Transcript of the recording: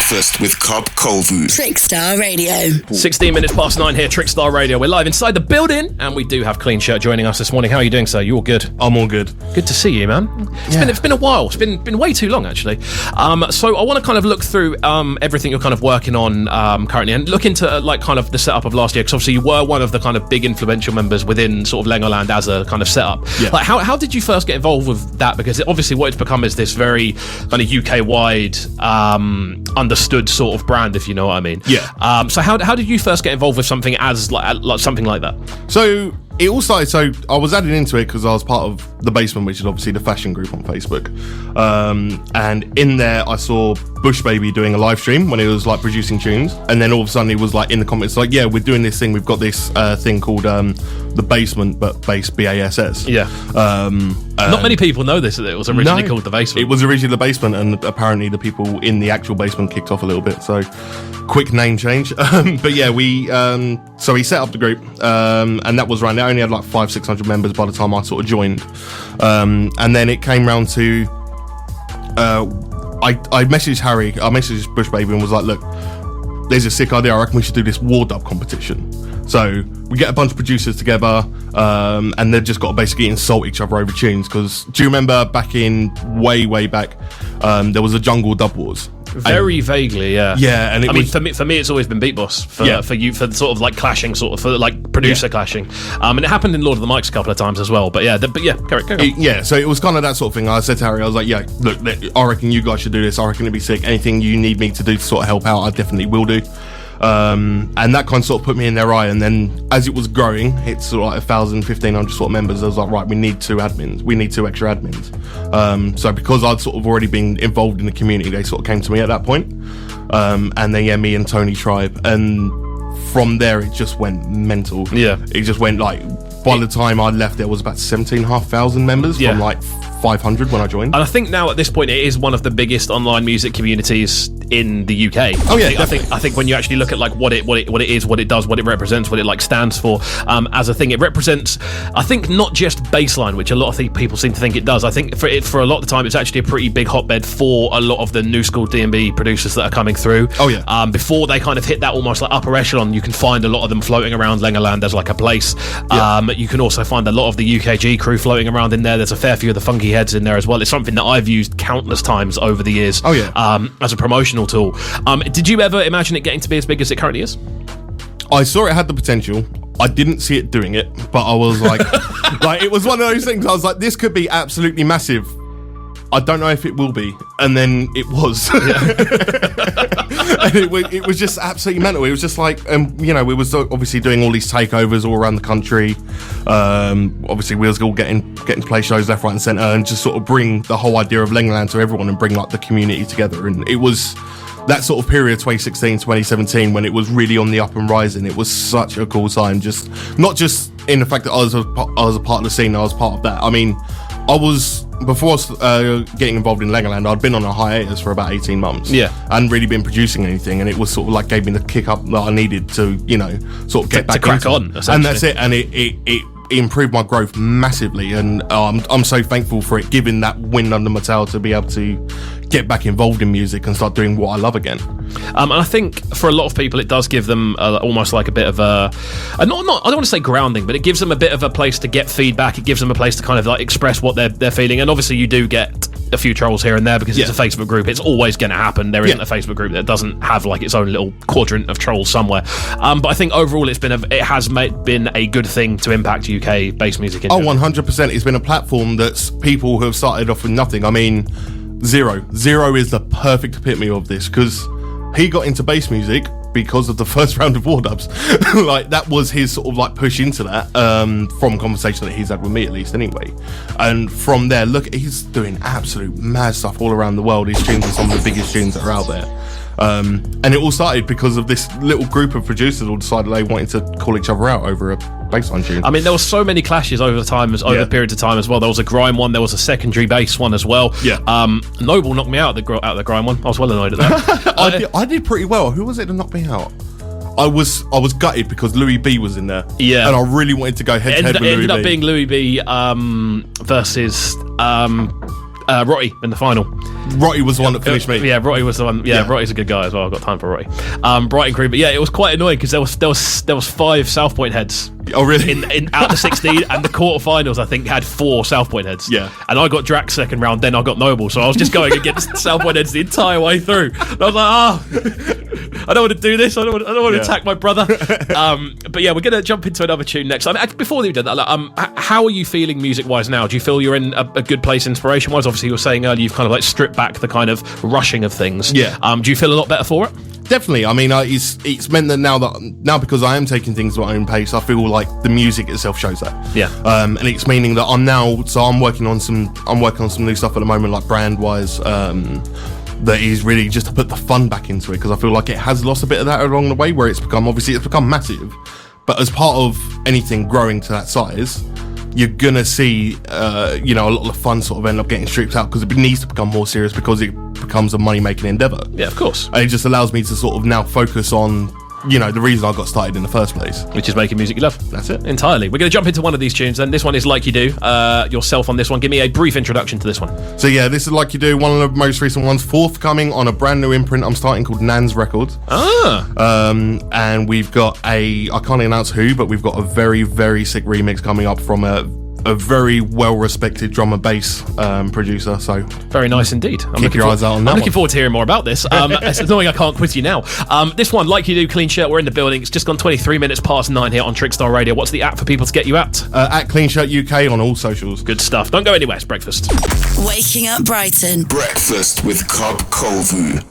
Breakfast with Cobb Colvin. Trickstar Radio. 16 minutes past 9 here, Trickstar Radio. We're live inside the building, and we do have Clean Shirt joining us this morning. How are you doing, sir? You all good? I'm all good. Good to see you, man. It's been a while. It's been way too long, actually. So I want to kind of look through everything you're kind of working on currently, and look into kind of the setup of last year, because obviously you were one of the kind of big influential members within sort of Lengoland as a kind of setup. Yeah. Like, how did you first get involved with that? Because obviously what it's become is this very kind of UK-wide understood sort of brand, if you know what I mean. Yeah. So how did you first get involved with something as like something like that? So it all started, so I was added into it because I was part of The Basement, which is obviously the fashion group on Facebook. And in there, I saw Bush Baby doing a live stream when he was like producing tunes. And then all of a sudden he was like in the comments like, yeah, we're doing this thing. We've got this thing called The Basement, but bass, BASS. Yeah. Not many people know this, that it was originally called The Basement. It was originally The Basement, and apparently the people in the actual basement kicked off a little bit. So quick name change. But yeah, so he set up the group, and that was around, it only had like 500-600 members by the time I sort of joined. And then it came round to, I messaged Harry, I messaged Bush Baby and was like, look, there's a sick idea, I reckon we should do this war dub competition. So we get a bunch of producers together, and they've just got to basically insult each other over tunes. Because do you remember back in way back, there was a Jungle Dub Wars? Very vaguely, yeah. Yeah, and for me, it's always been Beat Boss. For you, for sort of like clashing, for like producer clashing. And it happened in Lord of the Mics a couple of times as well. But correct. Yeah, so it was kind of that sort of thing. I said to Harry, I was like, yeah, look, I reckon you guys should do this. I reckon it'd be sick. Anything you need me to do to sort of help out, I definitely will do. And that kind of sort of put me in their eye. And then as it was growing, it's sort of like 1,000, 1,500 sort of members. I was like, right, we need 2 admins. We need 2 extra admins. So because I'd sort of already been involved in the community, they sort of came to me at that point. And then, me and Tony Tribe. And from there, it just went mental. Yeah. It just went like, by the time I left, there was about 17,500 members from like 500 when I joined. And I think now at this point it is one of the biggest online music communities in the UK. Oh yeah, I think when you actually look at like what it is, what it does, what it represents, what it like stands for as a thing, it represents, I think, not just bassline, which a lot of people seem to think it does. I think for a lot of the time it's actually a pretty big hotbed for a lot of the new school D&B producers that are coming through. Oh yeah. Before they kind of hit that almost like upper echelon, you can find a lot of them floating around Lengoland as like a place. You can also find a lot of the UKG crew floating around in there. There's a fair few of the funky heads in there as well. It's something that I've used countless times over the years. Oh yeah. As a promotional tool. Did you ever imagine it getting to be as big as it currently is? I saw it had the potential. I didn't see it doing it, but I was like, like it was one of those things. I was like, this could be absolutely massive. I don't know if it will be. And then it was. And it was just absolutely mental. It was just like, we was obviously doing all these takeovers all around the country. Obviously, we was all getting to play shows left, right, and centre, and just sort of bring the whole idea of Lengoland to everyone and bring like the community together. And it was that sort of period, 2016, 2017, when it was really on the up and rising. It was such a cool time. Just not just in the fact that I was a part of the scene. I was part of that. I mean, before getting involved in Lengoland, I'd been on a hiatus for about 18 months. Yeah. I hadn't really been producing anything, and it was sort of like gave me the kick up that I needed to, sort of get back to crack on, essentially. And that's it. And it improved my growth massively, and I'm so thankful for it, giving that wind under my tail to be able to get back involved in music and start doing what I love again. And I think for a lot of people it does give them almost like a bit of a I don't want to say grounding, but it gives them a bit of a place to get feedback. It gives them a place to kind of like express what they're feeling. And obviously you do get a few trolls here and there because it's a Facebook group. It's always going to happen. There isn't a Facebook group that doesn't have like its own little quadrant of trolls somewhere. But I think overall it has been a good thing to impact UK bass music in general. 100%. It's been a platform that's people who have started off with nothing. I mean, Zero is the perfect epitome of this, because he got into bass music because of the first round of war dubs. Like, that was his sort of like push into that, from conversation that he's had with me, at least anyway. And from there, look, he's doing absolute mad stuff all around the world. His tunes are some of the biggest tunes that are out there. And it all started because of this little group of producers all decided they wanted to call each other out over a bassline tune. I mean, there were so many clashes over periods of time as well. There was a grime one, there was a secondary bass one as well. Yeah. Noble knocked me out of the grime one. I was well annoyed at that. I did pretty well. Who was it that knocked me out? I was gutted because Louis B was in there. Yeah. And I really wanted to go head to head with Louis B. It ended up being Louis B versus Rotty in the final. Rotty was the one that finished me. Yeah, Rotty was the one. Yeah, Rotty's a good guy as well. I've got time for Rotty. Bright and cream, but yeah, it was quite annoying because there was 5 South Point heads. Oh, really? In out of the 16 and the quarterfinals, I think had 4 South Point heads. Yeah. And I got Drax second round, then I got Noble, so I was just going against South Point heads the entire way through. And I was like, I don't want to do this. I don't want to attack my brother. But yeah, we're gonna jump into another tune next. I mean, before we do that, how are you feeling music-wise now? Do you feel you're in a good place inspiration-wise? Obviously, you were saying earlier you've kind of like stripped back the kind of rushing of things. Yeah. Do you feel a lot better for it? Definitely. I mean, it's meant that now because I am taking things at my own pace, I feel like the music itself shows that. Yeah. And it's meaning that I'm working on some new stuff at the moment, like brand wise. That is really just to put the fun back into it, because I feel like it has lost a bit of that along the way, where it's become massive. But as part of anything growing to that size, you're gonna see, a lot of the fun sort of end up getting stripped out because it needs to become more serious because it becomes a money-making endeavour. Yeah, of course. And it just allows me to sort of now focus on, the reason I got started in the first place. Which is making music you love. That's it. Entirely. We're going to jump into one of these tunes then. This one is Like You Do. Yourself on this one. Give me a brief introduction to this one. So yeah, this is Like You Do, one of the most recent ones, forthcoming on a brand new imprint I'm starting called Nan's Records. And we've got I can't announce who, but we've got a very, very sick remix coming up from a very well-respected drum and bass producer. So very nice indeed. Keep your eyes out on that. I'm looking forward to hearing more about this. It's annoying I can't quiz you now. This one, Like You Do, Clean Shirt. We're in the building. It's just gone 23 minutes past 9 here on Trickstar Radio. What's the app for people to get you at? At Clean Shirt UK on all socials. Good stuff. Don't go anywhere. It's breakfast. Waking up Brighton. Breakfast with Cobb Colville.